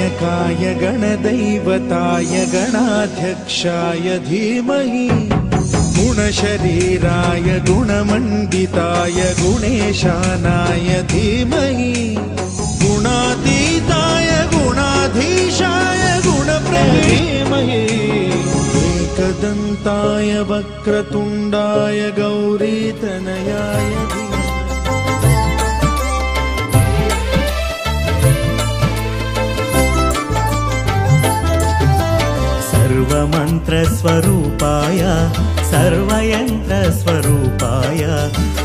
गणनायकाय गणदैवताय गणाध्यक्षाय धीमहि गुणशरीराय गुणमण्डिताय गुणेशानाय धीमहि गुणातीताय गुणाधीशाय गुणप्रधीमहि एकदन्ताय वक्रतुण्डाय गौरीतनयाय सर्वमन्त्रस्वरूपाय सर्वयन्त्रस्वरूपाय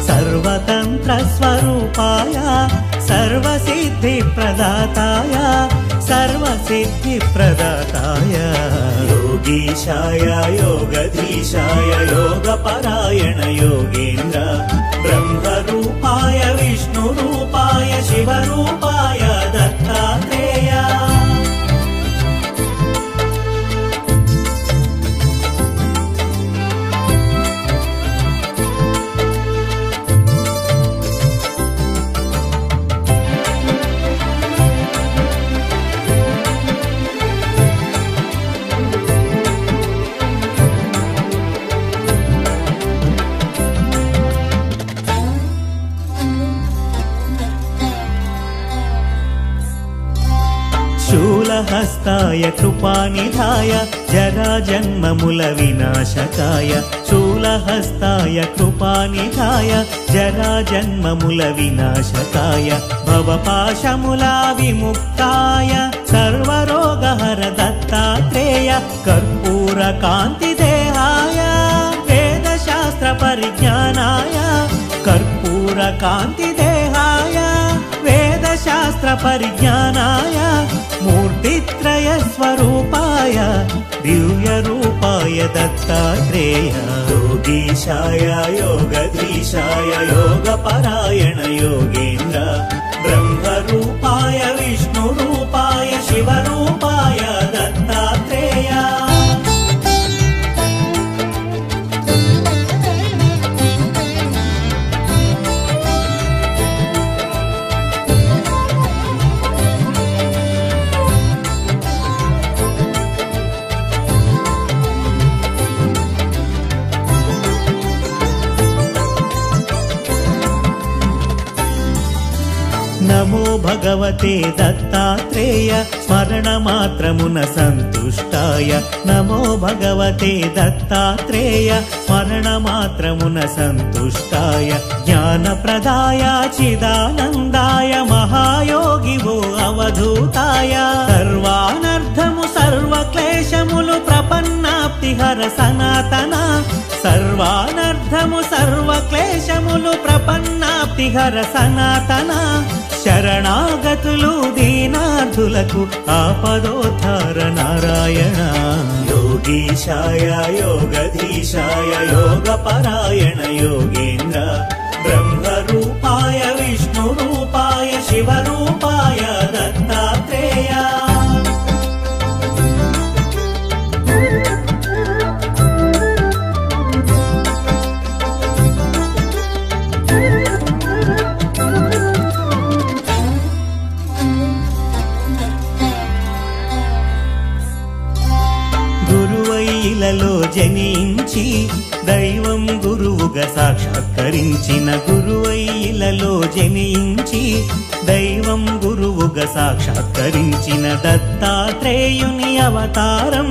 सर्वतन्त्रस्वरूपाय सर्वसिद्धिप्रदाताय सर्वसिद्धिप्रदाताय योगीशाय योगधीशाय योगपरायण योगेन्द्र ब्रह्मरूपाय विष्णुरूपाय शिवरूपाय दत्तात्रेय शूलहस्ताय कृपानिधाय जराजन्ममूल विनाशकाय शूलहस्ताय कृपानिधाय जराजन्ममूल विनाशकाय भवपाशमूला विमुक्ताय सर्वरोगहर दत्तात्रेय कर्पूरकान्तिदेहाय वेदशास्त्र परिज्ञानाय कर्पूरकान्तिदेहाय वेदशास्त्र परिज्ञानाय मूर्तित्रय स्वरूपाय दिव्यरूपाय दत्तात्रेय योगीशाय योगधीशाय योगपरायण योगेन्द्र ब्रह्मरूपाय विष्णुरूपाय शिवरूपाय दत्तात्रेय नमो भगवते दत्तात्रेय स्मरणमात्रमुन सन्तुष्टाय नमो भगवते दत्तात्रेय स्मरणमात्रमुन सन्तुष्टाय ज्ञानप्रदाय चिदानन्दाय महायोगिवो अवधूताय सर्वानर्थमु सर्वक्लेशमुलु प्रपन्नाप्तिहर सनातन सर्वानर्थमु सर्वक्लेशमुलु प्रपन्नाप्तिहर सनातन शरणागतुलु दीनार्थुలకు आपदोद्धार नारायण योगीशाय योगधीशाय योगपरायण योगेन्द्र ब्रह्मरूपाय विष्णुरूपाय शिवरूपाय दत्तात्रेय గురువైలలో జనించి దైవం గురువుగా సాక్షాత్కరించిన గురువైలలో జనించి దైవం గురువుగా సాక్షాత్కరించిన దత్తాత్రేయుని అవతారం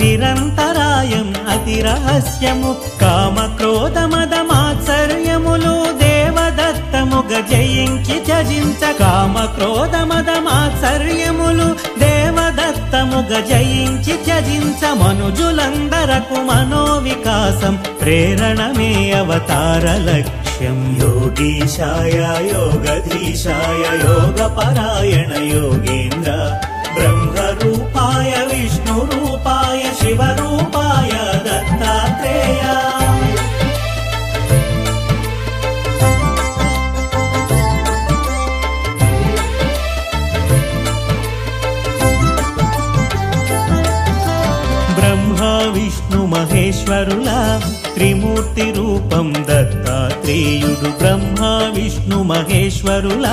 నిరంతరాయం అతి రహస్యము కామక్రోధ మద మాత్సర్యములు దేవదత్తముగ జయించి త్యజించ కామక్రోధ మద మాత్సర్యములు దేవదత్తముగ జయించి త్యజించ మనుజులందరకు మనోవికాసం ప్రేరణమే అవతార లక్ష్యం योगीशाय योगधीशाय योगपरायण योगेन्द्र ब्रह्मरूपाय विष्णुरूपाय शिवरूपाय दत्तात्रेय ब्रह्मा विष्णु महेश्वर మహేశ్వరుల త్రిమూర్తి రూపం దత్తాత్రేయుడు. బ్రహ్మ విష్ణు మహేశ్వరుల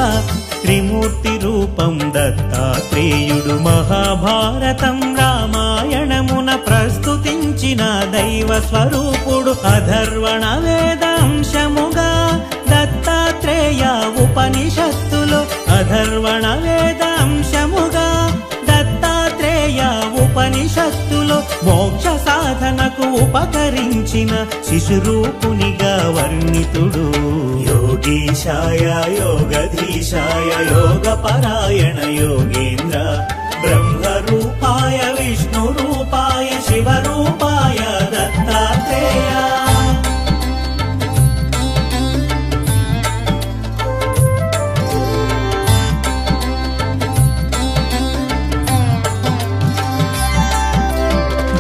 త్రిమూర్తి రూపం దత్తాత్రేయుడు. మహాభారతం రామాయణమున ప్రస్తుతించిన దైవ స్వరూపుడు. అధర్వణ వేదాంశముగా దత్తాత్రేయ ఉపనిషత్తులో అధర్వణ వేదాంశముగా దత్తాత్రేయ ఉపనిషత్తులో మోక్ష సాధనకు ఉపకరించిన శిశురూపునిగా వర్ణితుడు. యోగీశాయ యోగధీశాయ యోగపరాయణ యోగేంద్ర బ్రహ్మరూపాయ విష్ణురూపాయ శివరూపాయ దత్తాత్రేయ.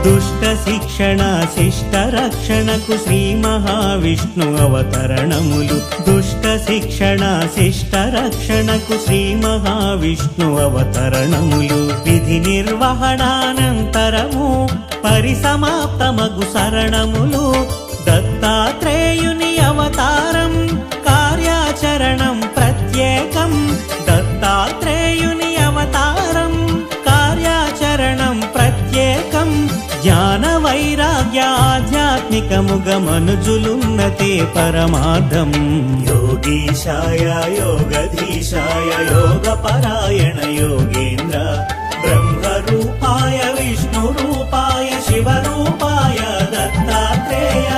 దుష్ట శిక్షణ శిష్ట రక్షణకు శ్రీ మహావిష్ణు అవతరణములు. దుష్ట శిక్షణ శిష్ట రక్షణకు శ్రీ మహావిష్ణు అవతరణములు. విధి నిర్వహణానంతరము పరిసమాప్తమగు శరణములు. దత్తాత్రేయుని అవతారం కార్యాచరణం ప్రత్యేకం. దత్తాత్రేయుని అవతారం కార్యాచరణం ప్రత్యేకం. జ్ఞాన వైరాగ్య ఆధ్యాత్మికముగ మనుజులున్నతే పరమార్థం. యోగీశాయ యోగధీశాయ యోగపరాయణ యోగేంద్ర బ్రహ్మరూపాయ విష్ణురూపాయ శివరూపాయ దత్తాత్రేయ.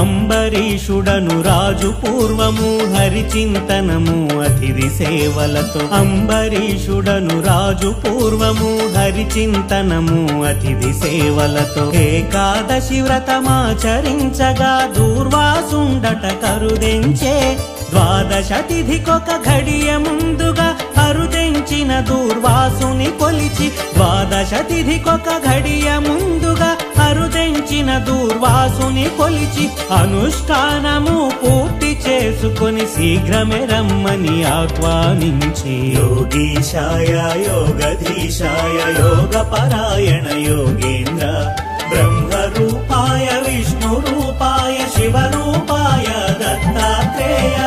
అంబరీషుడను రాజు పూర్వము హరిచింతనము అతిథి సేవలతో. అంబరీషుడను రాజు పూర్వము హరిచింతనము అతిథి సేవలతో. ఏకాదశి వ్రతమాచరించగా దూర్వాసుండట కరుదెంచే. ద్వాదశ తిథికొక ఘడియ ముందుగా కరుదెంచిన దూర్వాసుని కొలిచి. ద్వాదశ తిథికొక ఘడియ ముందుగా కరుదెంచిన దూర్వాసుని కొలిచి. అనుష్ఠానము పూర్తి చేసుకొని శీఘ్రమే రమ్మని ఆహ్వానించి. యోగీశాయ యోగధీశాయ యోగపరాయణ యోగేంద్ర బ్రహ్మరూపాయ విష్ణురూపాయ శివరూపాయ దత్తాత్రేయ.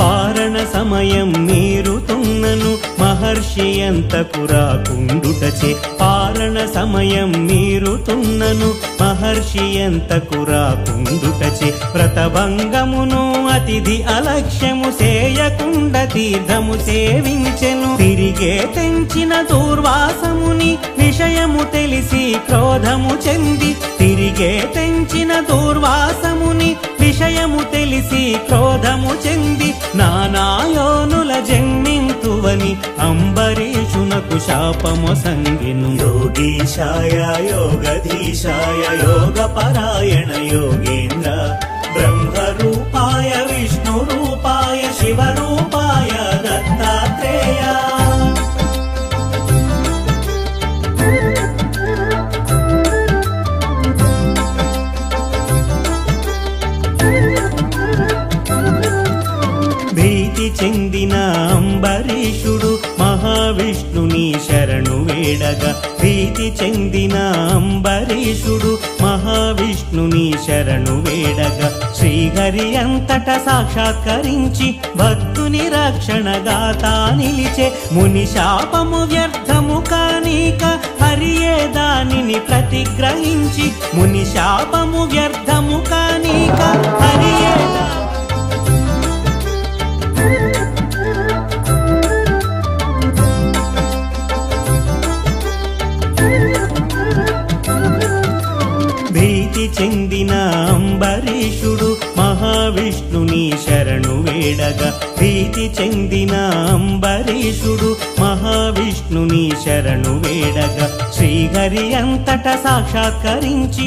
పారణ సమయం మీరుతున్నను మహర్షి అంతకు రాకుండుటచే. పారణ సమయం మీరుతున్నను మహర్షి అంతకు రాకుండుటచే. వ్రతభంగమును అతిథి అలక్ష్యము సేయకుండ తీర్థము సేవించెను. తిరిగే తెంచిన దూర్వాసముని విషయము తెలిసి క్రోధము చెంది. తిరిగే తెంచిన దూర్వాసముని విషయము తెలిసి క్రోధము చెంది. నానాయోనుల జన్మింతువని అంబరీషునకు శాపము సంగిను. యోగీశాయ యోగధీశాయ యోగపరాయణ యోగేంద్ర బ్రహ్మరూపాయ విష్ణురూపాయ శివరూపాయ దత్తాత్రేయ. భీతి చెందిన అంబరీషుడు మహావిష్ణుని శరణు వేడగా. భీతి చెందిన అంబరీషుడు మహావిష్ణుని శరణు వేడగా. శ్రీహరి అంతట సాక్షాత్కరించి భక్తుని రక్షణగాతా నిలిచే. ముని శాపము వ్యర్థము కానీక హరియే దానిని ప్రతిగ్రహించి. ముని శాపము వ్యర్థము కానీక హరియే భీతి చెందిన అంబరీషుడు మహావిష్ణుని శరణు వేడగా. భీతి చెందిన అంబరీషుడు మహావిష్ణుని శరణు వేడగా. శ్రీహరి అంతట సాక్షాత్కరించి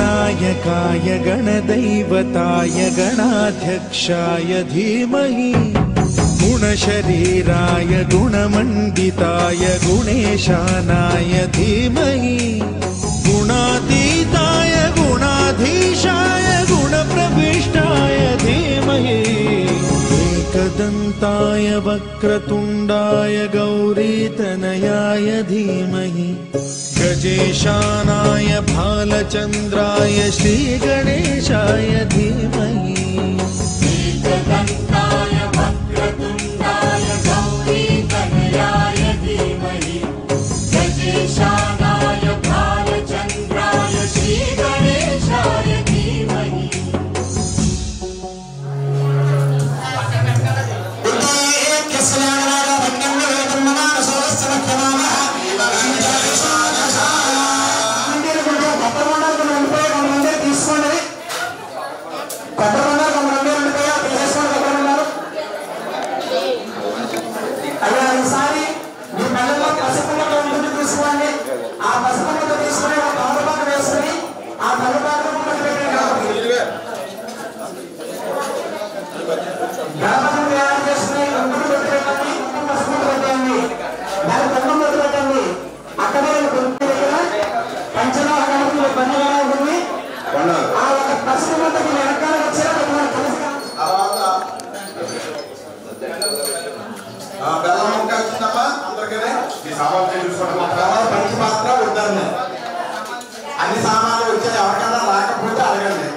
गणनायकाय गणदैवताय गणाध्यक्षाय धीमहि गुणशरीराय गुणमण्डिताय गुणेशानाय धीमहि गुणातीताय गुणाधीशाय गुणप्रविष्टाय धीमहि एकदन्ताय वक्रतुण्डाय गौरीतनयाय धीमहि गजेशानाय भालचन्द्राय श्रीगणेशाय धीमहि एकदन्ताय वक्रतुण्डाय गौरीतनयाय धीमहि गजेशानाय भालचन्द्राय श्रीगणेशाय धीमहि అన్ని సామాన్లు వచ్చేది ఎవరికైనా రాకపోతే అడగండి.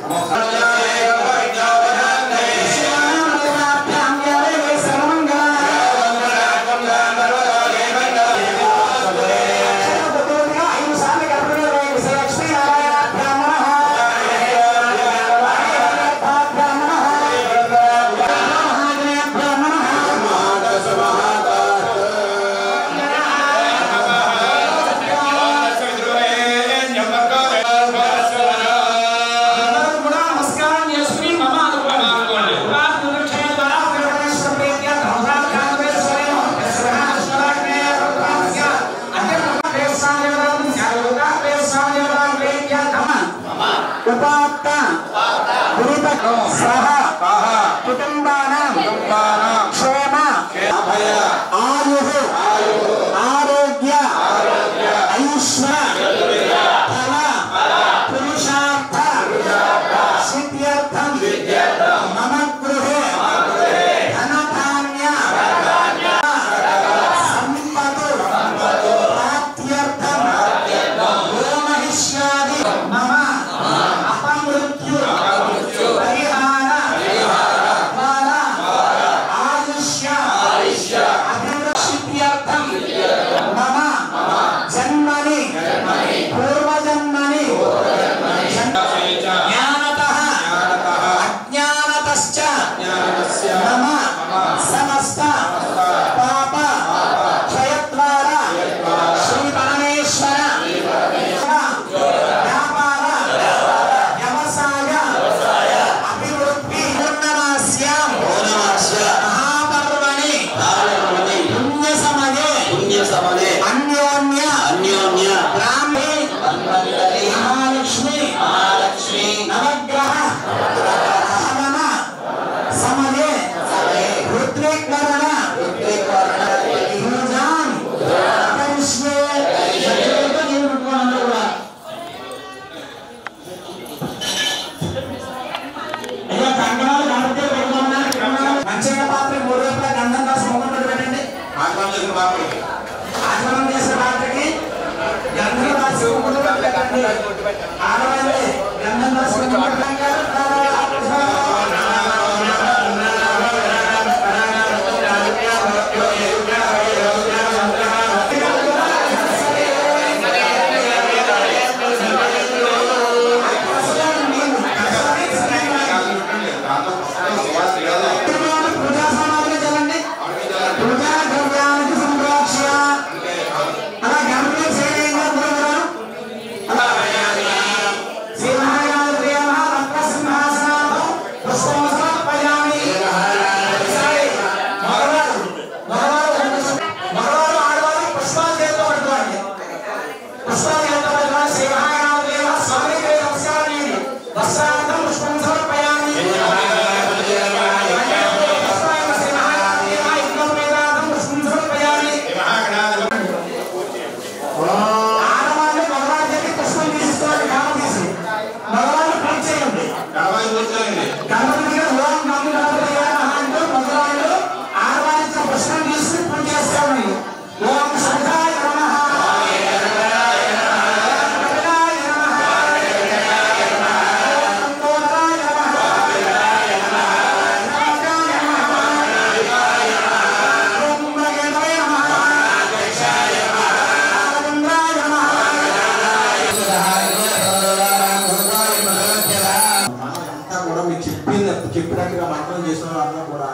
చెప్పినట్టుగా మంత్రం చేసిన వాళ్ళందరూ కూడా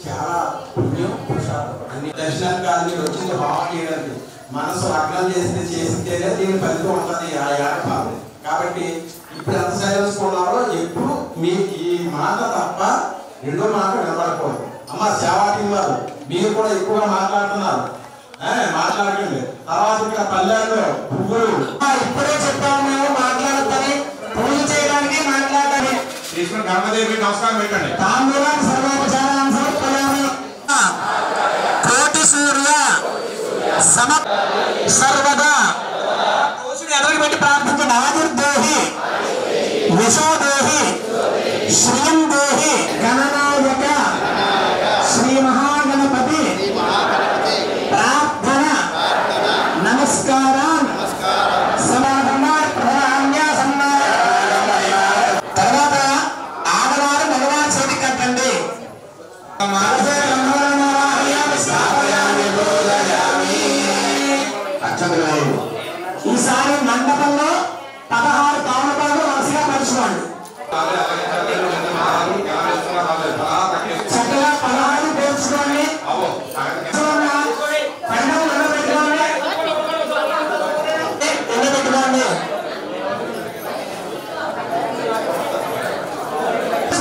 చాలా పుణ్యం పురుషార్థం. అన్ని దర్శనానికి కాదు మీరు వచ్చింది భావం చేయడానికి, మనసు లగ్నం చేసింటేనే దీని ఫలితం ఉంటుంది ఆ ఏడపాలు. కాబట్టి ఇప్పుడు ఎంత సైలెన్స్ కొన్నారో ఎప్పుడు మీ ఈ మాట తప్ప రెండో మాట వినపడకూడదు. అమ్మ సేవా టీం వారు మీరు కూడా ఎక్కువగా మాట్లాడుతున్నారు, మాట్లాడకండి. తర్వాత ఇక్కడ పల్లెల్లో పువ్వులు ఇప్పుడే చెప్పాము మేము మాట్లాడతాని పూజ చేయడానికి మాట్లాడాలి. తీసుకుని గణపదేవి నమస్కారం పెట్టండి. తాంబూలాన్ని సర్వోపచారాన్ని సమర్పయామి. కోటి సూర్య సమ సర్వదా రోజుని ఎదురు పెట్టి ప్రార్థించండి. ఆదిర్దేహి యశోదేహి శ్రీయం దేహి గణనాయక శ్రీ మహాగణపతి ప్రార్థన నమస్కారం తర్వాత ఆడవారు మగవారి చేతి కట్టండి. ఈసారి మండపంలో 16 తమలపాకులు వరుసగా పరుచుకోండి. చక్కగా 16 పేర్చుకోండి.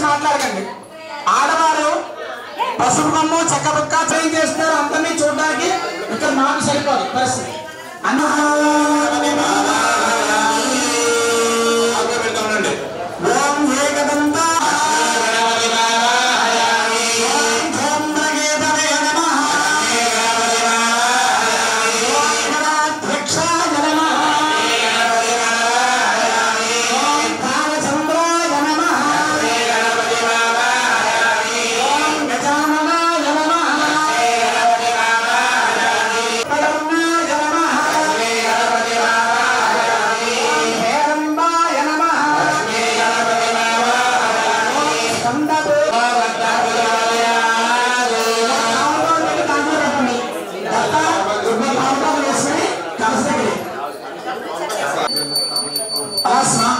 మాట్లాడకండి. ఆడవారు పసుపు కొమ్ము చెక్క బుక్క చేంజ్ చేస్తారు. అందరినీ చూడడానికి ఇక్కడ నాకు సరిపోదు పరిస్థితి. ఓం ఏకదంత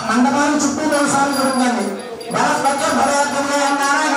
మండపాలు చుట్టూ వ్యవసాయం జరుగుతుంది. భరత్పత్ర భరత్వంలో నారాయణ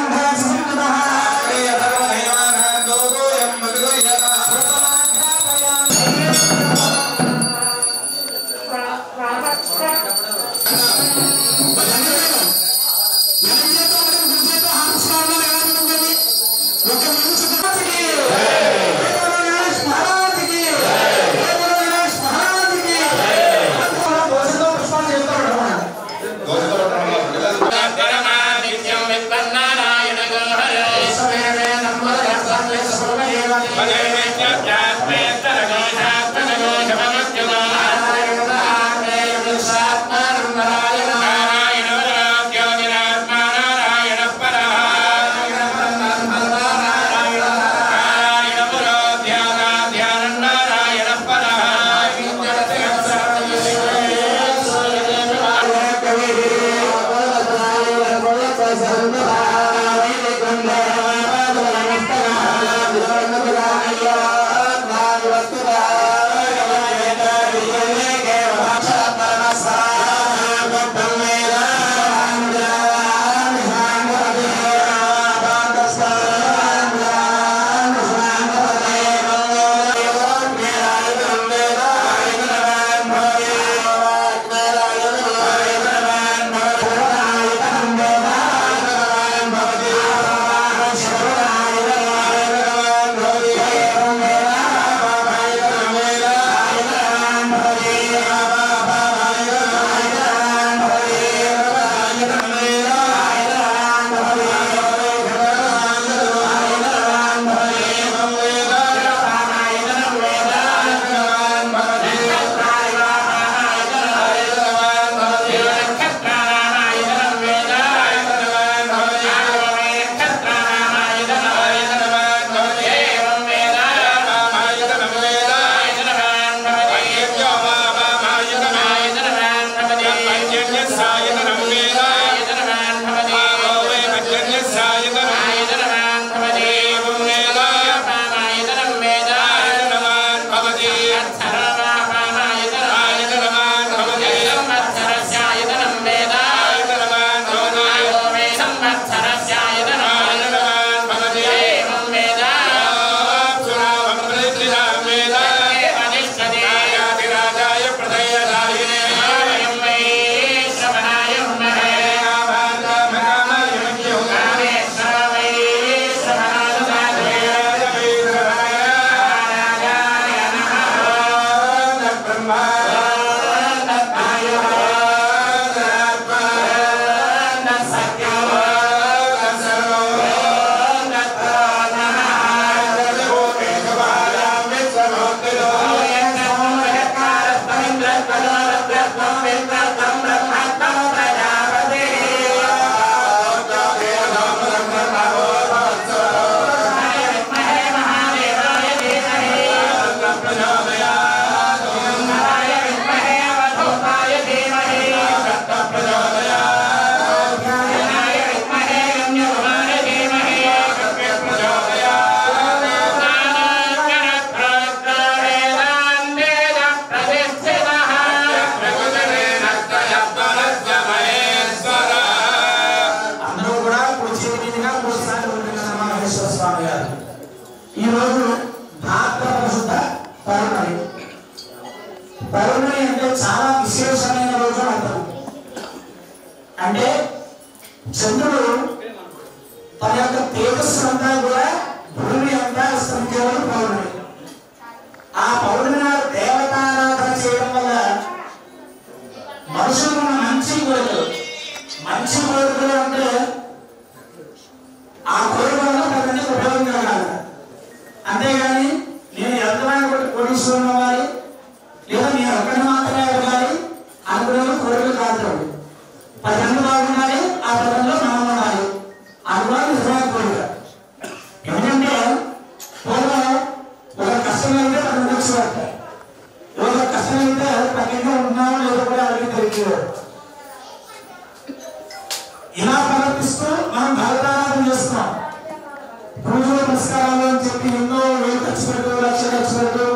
అంటే చంద్రుడు తన యొక్క తేజస్సు అంతా కూడా భూమి అంతా సంఖ్యలో పౌర్ణమి. ఆ పౌర్ణమి నాడు దేవతారాధన చేయడం వల్ల మనుషులు మంచి కోరికలు అంటే ఆ కోరికలను ప్రజలకు ఉపయోగం కలగాలి. అంతేగాని నేను ఎంతమైన కోటీశ్వరుని అవ్వాలి లేదా నేను ఒక్కడిని మాత్రమే అవ్వాలి అనుకునే కోరికలు కాదు. 10 మంది బాగుండాలి, ఆ 10 మందిలో మనం ఉండాలి అనుకోవడం నిజమైన కోరిక. ఎందుకంటే పూర్వం ఒక కష్టం అయితే 10 లక్షలు పడతాయి, ఒక కష్టం అయితే పక్కన ఉన్నామో లేదో కూడా అడిగి తెలియదు. ఇలా ప్రవర్తిస్తూ మనం భగవతారాధన చేస్తున్నాం. పూజలు పురస్కారాలు అని చెప్పి ఎన్నో వేలు ఖర్చు పెట్టు, లక్షలు పెట్టు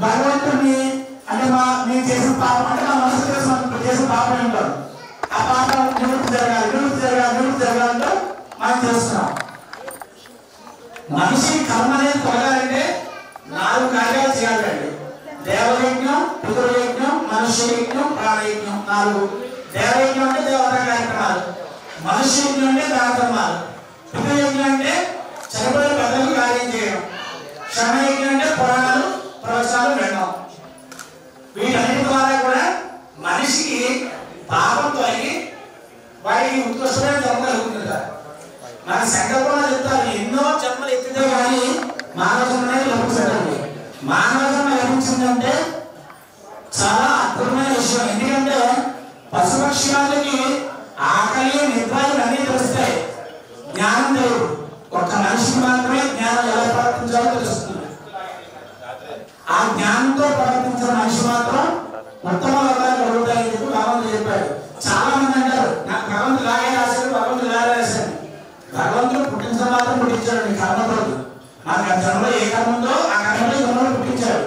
భగవంతుడిని అంటే మేము చేసిన పాపం అంటే మా మనసు చేసిన పాపం ఉంటాం. ఆ పాపం నివృత్తి జరగాలంటే మనం చేస్తున్నాం. మనిషి కర్మ అనేది తొలగాలంటే 4 కార్యాలు చేయాలండి. దేవయజ్ఞం, పితృయజ్ఞం, మనుష్యయజ్ఞం, ప్రాణయజ్ఞం 4. దేవయజ్ఞం అంటే దేవతా కార్యక్రమాలు, మనుష్యయజ్ఞం అంటే దానధర్మాలు, పితృయజ్ఞం అంటే చనిపోయిన పెద్దలకు కార్యం చేయడం, క్షమయజ్ఞం అంటే పురాణాలు ప్రవచనాలు వినడం. వీటన్నిటి ద్వారా కూడా మనిషికి పాపం తొలగి వాడికి ఉత్కృష్టమైన జన్మ కలుగుతుంది. మన సంకల్పంలో చెప్తారు ఎన్నో జన్మలు ఎత్తితే కానీ మానవ జన్మ అనేది లభించదండి. మానవ జన్మ లభించిందంటే చాలా అద్భుతమైన విషయం. ఎందుకంటే పశుపక్షాలకి ఆకలి నిద్రలు అన్నీ తెలుస్తాయి, జ్ఞానం లేదు. ఒక్క మనిషికి మాత్రమే జ్ఞానం ఎలా ప్రవర్తించాలో తెలుస్తుంది. ఆ జ్ఞానంతో ప్రవర్తించిన మనిషి మాత్రం ఉత్తమ వర్గాలు కలుగుతాయని చెప్పి భగవంతుడు చెప్పాడు. చాలా మంది అంటారు నాకు భగవంతుడు లాగే రాశాడు, భగవంతుడు లాగే రాశాడు. భగవంతుడు పుట్టించిన మాత్రం పుట్టించాడు కర్మతో. మనకు ఆ జన్మలో ఏ కర్మ ఉందో ఆ కర్మలో జన్మలో పుట్టించాడు.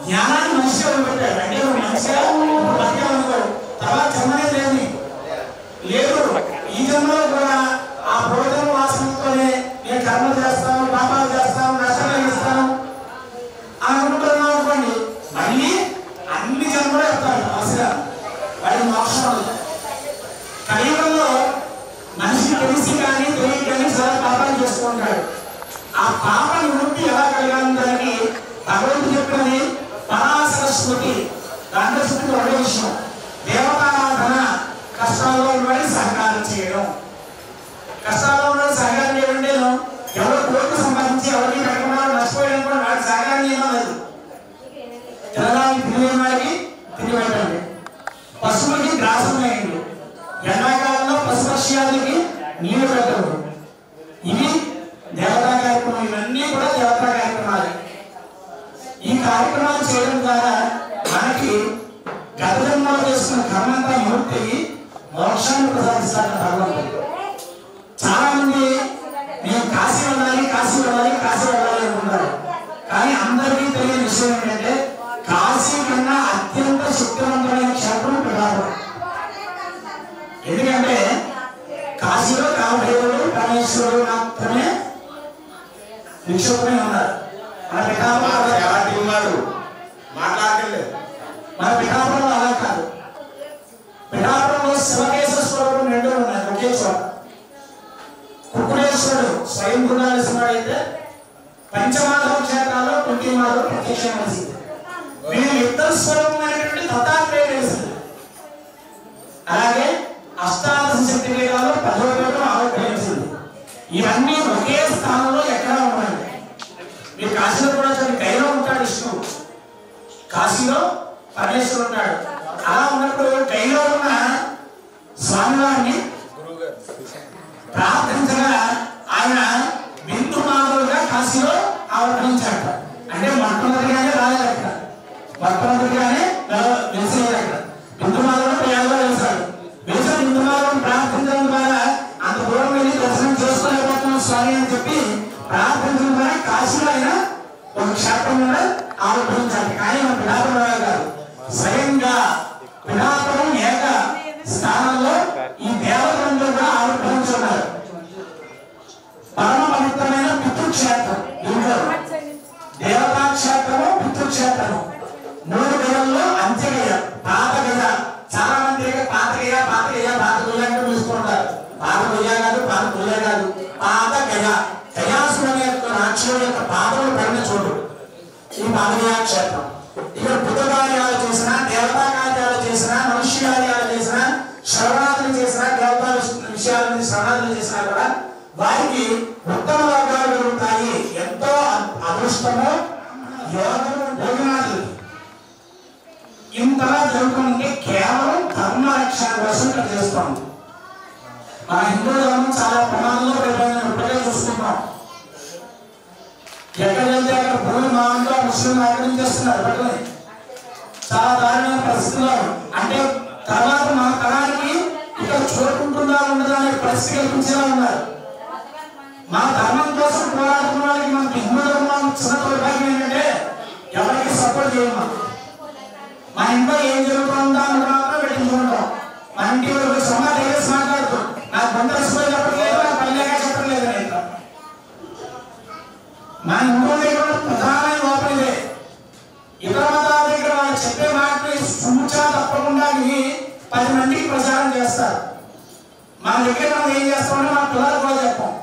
జ్ఞానాన్ని మనిషిగా పెట్టాడు. అంటే మనిషిగా బతికాలనుకో తర్వాత జన్మనే లేదు. ఈ జన్మలో కూడా ఆ భోజనం వాసనతోనే నేను కర్మ చేస్తాను, పాపాలు చేస్తాను, నష్టాలు కలిగిస్తాను అనుకుంటున్నాం అనుకోండి, మళ్ళీ అన్ని జన్మలు చెప్తాడు అవసరం వాడి మోక్షం. కలియుగంలో మనిషి తెలిసి కానీ తెలియక కానీ చాలా పాపాలు చేసుకుంటాడు. ఆ పాప నివృత్తి ఎలా కలగాలని భగవంతుడు చెప్పినది పరాశర స్మృతి. దాంట్లో స్మృతి ఒకే విషయం, దేవతారాధన కష్టాల్లో ఉన్నవాడికి సహకారం చేయడం. కష్టాల్లో ఉన్నవాడు సహకారం చేయడం నేను ఎవరు కోరిక సంపాదించి ఎవరికి పెట్టకుండా నష్టపోయాడు కూడా వాడికి సహకారం చేయడం లేదు. తినడానికి తినేని వాడికి తిని పెట్టండి, పశువులకి గ్రాసం వేయండి, ఎండాకాలంలో పశుపక్ష్యాలకి నీళ్లు పెట్టండి. ఇవి దేవతా కార్యక్రమం. ఇవన్నీ కూడా దేవతా కార్యక్రమాలు. ఈ కార్యక్రమాలు చేయడం ద్వారా మనకి గత జన్మలో చేస్తున్న కర్మంతా నివృత్తి మోక్షాన్ని ప్రసాదిస్తాడు భగవంతుడు. చాలా మంది మేము కాశీ వెళ్ళాలి అనుకుంటారు. కానీ అందరికీ తెలియని విషయం ఏంటంటే కాశీ కన్నా అత్యంత శక్తివంతమైన క్షేత్రం పిఠాపురం. ఎందుకంటే కాశీలో కామదేవుడు, పరమేశ్వరుడు మాత్రమే నిక్షేపమై ఉన్నారు. మన పిఠాపురంలో అలా కాదు. పిఠాపురంలో శివకేశ్వర స్వరూపం 2 ఉన్నాయి ఒకే చోట. కుక్కుడేశ్వరుడు స్వయం గుణాలేశ్వరుడు అయితే పంచమాధవ క్షేత్రాల్లో కుంటిమాధవ ప్రత్యక్షం. వీళ్ళు ఇద్దరు స్వరూపమైనటువంటి దత్తాత్రేయుడు. అలాగే అష్టాదశ శక్తి పీఠాల్లో 10వ పీఠం ఆవిర్భవించింది. ఇవన్నీ ఒకే స్థానంలో ఎక్కడ ఉన్నాయి. మీరు కాశీలో కూడా గైలో ఉంటాడు విష్ణువు, కాశీలో పరమేశ్వరుడు ఉంటాడు. అలా ఉన్నప్పుడు గైలో ఉన్న స్వామివారిని ప్రార్థించగా ఆయన బిందు మాధవులుగా కాశీలో ఆవిర్భవించాడు. అంటే మొట్టమొదటిగానే రాలేదట, మొట్టమొదటిగానే వెలిసేదట. బిందు మాధవుడు ప్రయాగంలో వెలిసాడు. వెలిసిన బిందు మాధవుని ప్రార్థించడం ద్వారా అంత దూరం వెళ్ళి దర్శనం చేసుకోలేకపోతున్నాం స్వామి అని చెప్పి ప్రార్థించడం ద్వారా కాశీలో ఆయన ఒక క్షేత్రం కూడా ఆవిర్భవించాలి. కానీ మన పిఠాపురం గారు స్వయంగా పిఠాపురం ఏక స్థానంలో ఈ దేవతలందరూ కూడా ఆవిర్భవించున్నారు. పరమ పవిత్రమైన పితృక్షేత్రం. దీంట్లో దేవతా క్షేత్రము, పితృక్షేత్రము 3 గజల్లో అంత్యగయ, పాత గజ. చాలా మంది పాత గయ పాత క్షేత్రం. ఇక్కడ బుద్ధ కార్యాలు చేసిన, దేవతా కార్యాలు చేసిన, మనుష్య కార్యాలు చేసిన, శ్రవణాదులు చేసిన, దేవతా విషయాల మీద శ్రవణాదులు చేసినా కూడా వారికి ఉత్తమ వర్గాలు కలుగుతాయి. ఎంతో అదృష్టము యోగము భోజనాదులు ఇంతలా జరుగుతుంటే కేవలం ధర్మ రక్షణ కోసం ఇక్కడ చేస్తాం. మన హిందూ ధర్మం చాలా ప్రమాదంలో పడిపోయిందని ఇప్పటికే చూస్తున్నాం. ఎక్కడ వెళ్తే అక్కడ భూమి మా ఇంట్లో ముస్లింలు ఆక్రమించేస్తున్నారు పట్టుకొని చాలా దారుణమైన పరిస్థితుల్లో. అంటే తర్వాత మన తరానికి ఇక్కడ చూడుకుంటుందా ఉండదా అనే పరిస్థితి కల్పించేలా ఉన్నారు. మా ధర్మం కోసం పోరాడుతున్న వాళ్ళకి మనకి హిందూ ధర్మం చిన్న దౌర్భాగ్యం ఏంటంటే ఎవరికి సపోర్ట్ చేయము. మా ఇంట్లో ఏం జరుగుతుందా అని మాత్రం పెట్టించుకుంటాం. మా ఇంటి వరకు సొంత డైరెక్ట్ మాట్లాడుతాం. నాకు కొంత రెస్పాన్స్ చెప్పట్లేదు, నాకు పల్లెగా చెప్పట్లేదు. నేను మా ఇంట్లో దగ్గర ప్రధానమైన లోపం ఇదే. ఇతర మతాల దగ్గర వాళ్ళు చెప్పే మాటలు సూచన తప్పకుండా 10 మందికి ప్రచారం చేస్తారు. మా దగ్గర మనం ఏం చేస్తామంటే మా పిల్లలు కూడా చెప్పాం.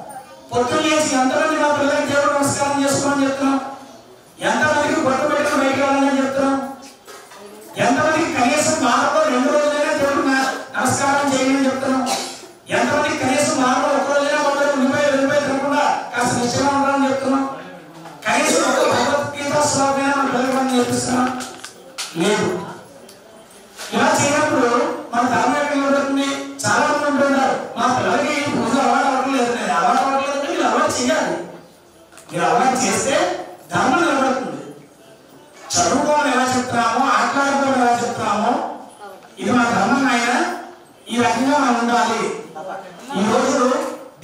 పొద్దున్న లేచి ఎంతమంది మా పిల్లలకి దేవుడు నమస్కారం చేసుకోమని చెప్తున్నాం, ఎంతమందికి బొట్టు పెట్టుకుని బయటకు వెళ్ళాలని చెప్తున్నాం, ఎంతమందికి కనీసం వారంలో 2 రోజులైనా దేవుడు నమస్కారం చేయమని చెప్తున్నాం, ఎంతమందికి కనీసం వారంలో 1 రోజైనా వాళ్ళు ఉల్లిపాయ తినకుండా కాస్త నిశ్చయంగా ఉండాలని చెప్తున్నాం, కనీసం ఒక భగవద్గీత శ్లోకమైనా మన పిల్లలకు నేర్పిస్తున్నాం. లేదు. ఇలా చేయనప్పుడు మన ధర్మం ఎక్కడ నిలబడుతుంది? చాలా మంది ఉంటున్నారు మా పిల్లలకి పూజ అలవాటు అవ్వట్లేదు. అలవాటు అవ్వట్లేదంటే మీరు అలవాటు చేయాలి. మీరు అలవాటు చేస్తే ధర్మం నిలబడుతుంది. చదువుకోమని ఎలా చెప్తున్నామో, ఆటలాడుకోమని ఎలా చెప్తున్నామో, ఇది మా ధర్మం అయినా ఈ రకంగా మనం ఉండాలి. ఈ రోజు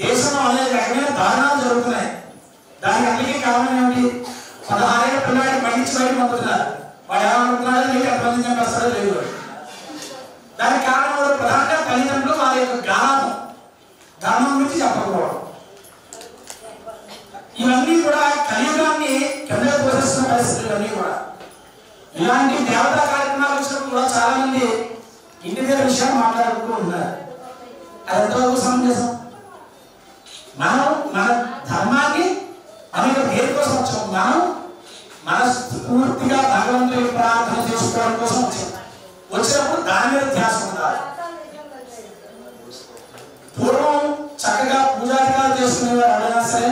దేశంలో అనేక రకమైన దారుణాలు జరుగుతున్నాయి. దానికి అన్నిటికీ కారణం ఏమిటి? 16 ఏళ్ళ పిల్లవాడిని పండించి బయట పంపుతున్నారు. వాడు ఏమనుకుంటున్నాడో లేదు, ఎంతమంది చంపేస్తాడో లేదు. దానికి కారణం కూడా ప్రధానంగా తల్లిదండ్రులు వారి యొక్క గానం, ధర్మం గురించి చెప్పకపోవడం. ఇవన్నీ కూడా కలియుగాన్ని కింద పోషిస్తున్న పరిస్థితులు అన్నీ కూడా. ఇలాంటి దేవతా కార్యక్రమాలు వచ్చినప్పుడు కూడా చాలా మంది ఇంటి దగ్గర విషయాలు మాట్లాడుతూ ఉన్నారు. అది ఎంతవరకు సమంజసం? మనం మన ధర్మాన్ని అనేక పేరు కోసం వచ్చాం. మనం మనస్ఫూర్తిగా భగవంతుడికి ప్రార్థన చేసుకోవడం కోసం వచ్చాం. వచ్చినప్పుడు దాని మీద ధ్యాస ఉండాలి. పూర్వం చక్కగా పూజాధికారులు చేసుకునేవారు ఎవరైనా సరే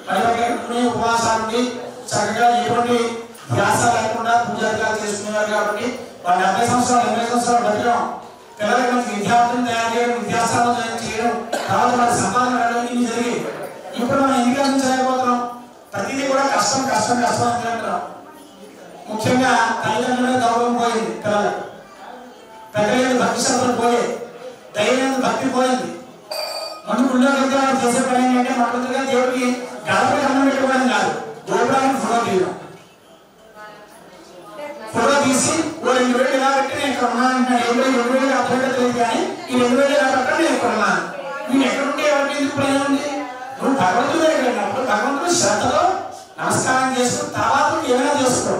పరివర్తన ఉపవాసాన్ని చక్కగా ఎటువంటి ధ్యాస లేకుండా పూజాధికారులు చేసుకునేవారు. కాబట్టి వాళ్ళు 70 సంవత్సరాలు 80 సంవత్సరాలు బతకడం, పిల్లలకి మంచి విద్యార్థులను తయారు చేయడం, విద్యాస్థానం చేయడం, తర్వాత వాళ్ళ సంపాదన వెళ్ళడం ఇన్ని జరిగి ఇప్పుడు మనం ఎన్ని అందించలేకపోతున్నాం. ప్రతిదీ కూడా కష్టం కష్టం కష్టం అంటున్నాం. ముఖ్యంగా తల్లిదండ్రుల గౌరవం పోయింది, పిల్లలు పెద్దల భక్తి శ్రద్ధలు పోయాయి, దైవం భక్తి పోయింది. ముందు గుళ్ళోకి చేసే పని ఏంటంటే మొదటిగా దేవుడికి గడపడి అన్నం పెట్టుకోవడం కాదు, గోపురానికి ఫోటో తీయడం. ఫోటో తీసి ఓ 2 వేలు ఇలా పెట్టి నేను ఇక్కడ ఉన్నాను అంటున్నాడు. 2 వేలు అర్థం తెలియదు కానీ ఈ 2 వేలు ఇలా పెట్టండి నేను ఇక్కడ ఉన్నాను. నేను ఎక్కడుంటే ఎవరికి ఎందుకు ప్రయోజనం ఉంది? నువ్వు భగవంతుడి దగ్గర వెళ్ళినప్పుడు భగవంతుడు శ్రద్ధలో నమస్కారం చేసుకుని తర్వాత ఏమైనా చేసుకో.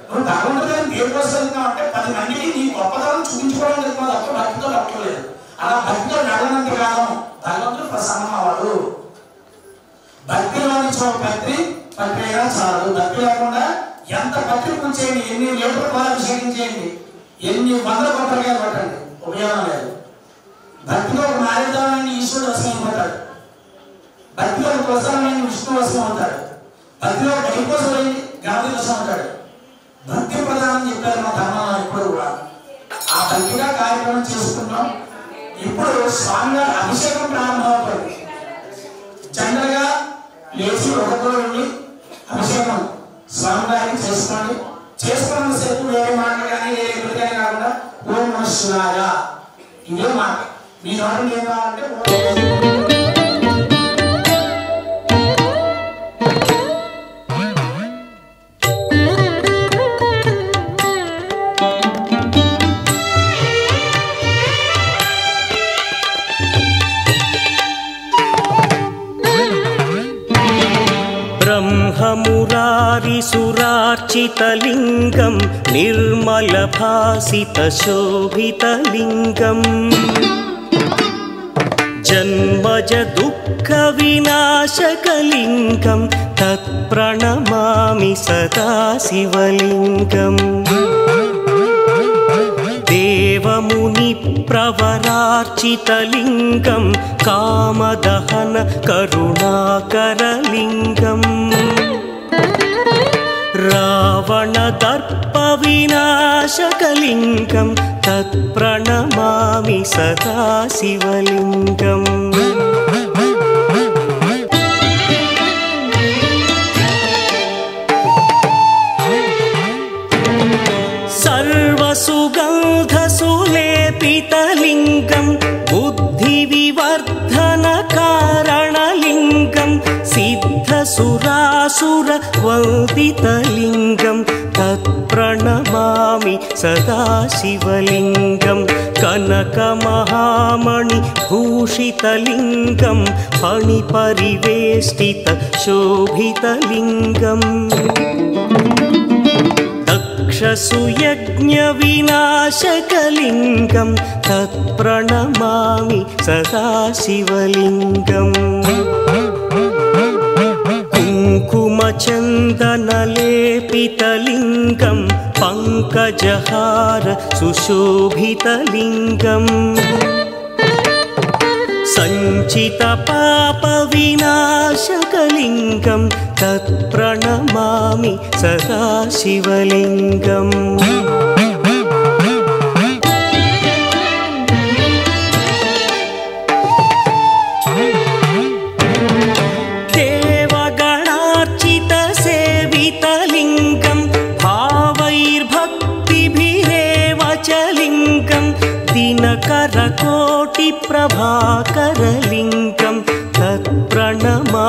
నువ్వు భగవంతుడు దేనికోసం వెళ్తున్నావు అంటే 10 మందికి నీ గొప్పతనం చూపించుకోవడం వెళ్తున్నావు తప్ప భక్తితో పట్టుకోలేదు. అలా భక్తితో నడవనంత కాలం భగవంతుడు ప్రసన్నం అవ్వడు. భక్తిలో నుంచి ఒక భక్తి అయినా చాలు. భక్తి లేకుండా ఎంత భక్తి పూర్చేయండి, ఎన్ని లీటర్ పాలు అభిషేకం చేయండి, ఎన్ని 100 కొబ్బరికాయలు పట్టండి, ఉపయోగం లేదు. భక్తిలో ఒక నారిద్దాన్ని ఈశ్వరుడు వశం అయిపోతాడు. భక్తిలో ఒక ప్రసాదాన్ని విష్ణు వశం అవుతాడు. భక్తిలో ఒక గణపతి గణపతి వశం అవుతాడు. భక్తి ప్రధానం చెప్పారు మా ధర్మంలో ఇప్పుడు కూడా. ఆ భక్తిగా కార్యక్రమం చేసుకున్నాం. ఇప్పుడు స్వామివారి అభిషేకం ప్రారంభమవుతుంది. జనరల్ గా లేచి ఒకరితో వెళ్ళి అభిషేకం స్వామివారికి చేసుకోండి. చేసుకున్న సేపు వేరే మాటలు కానీ వేరే ఎదురు కానీ కాకుండా ఓం నమః శివాయ ఇదే మాట. మీ నోటి ఏం కావాలంటే బ్రహ్మమురారిసురార్చితలింగం నిర్మలభాసితశోభితలింగం जन्मज दुःखविनाशकलिङ्गं तत्प्रणमामि सदा शिवलिङ्गम् देवमुनिप्रवरार्चितलिङ्गं कामदहन करुणाकरलिङ्गम् रावणदर्पविनाशकलिङ्गं तत्प्रणमामि सदा शिवलिङ्गम् सर्वसुगन्धसुलेपितलिङ्गं बुद्धिविवर्धनकारणलिङ्गं सिद्धसुरासुरवन्दितलिङ्गं तत्प्रणमामि सदा शिवलिङ्गं कनकमहामणिभूषितलिङ्गं फणिपरिवेष्टितशोभितलिङ्गम् दक्षसुयज्ञविनाशकलिङ्गं तत्प्रणमामि सदा शिवलिङ्गम् कुङ्कुमचन्दनलेपितलिङ्गं पङ्कजहार सुशोभितलिङ्गम् सञ्चितपापविनाशकलिङ्गं तत्प्रणमामि सदा शिवलिङ्गम् देवगणार्चितसेवितलिङ्गं भावैर्भक्तिभिरेव च लिङ्गं दिनकरकोटिप्रभाकरलिङ्गं तत्प्रणमामि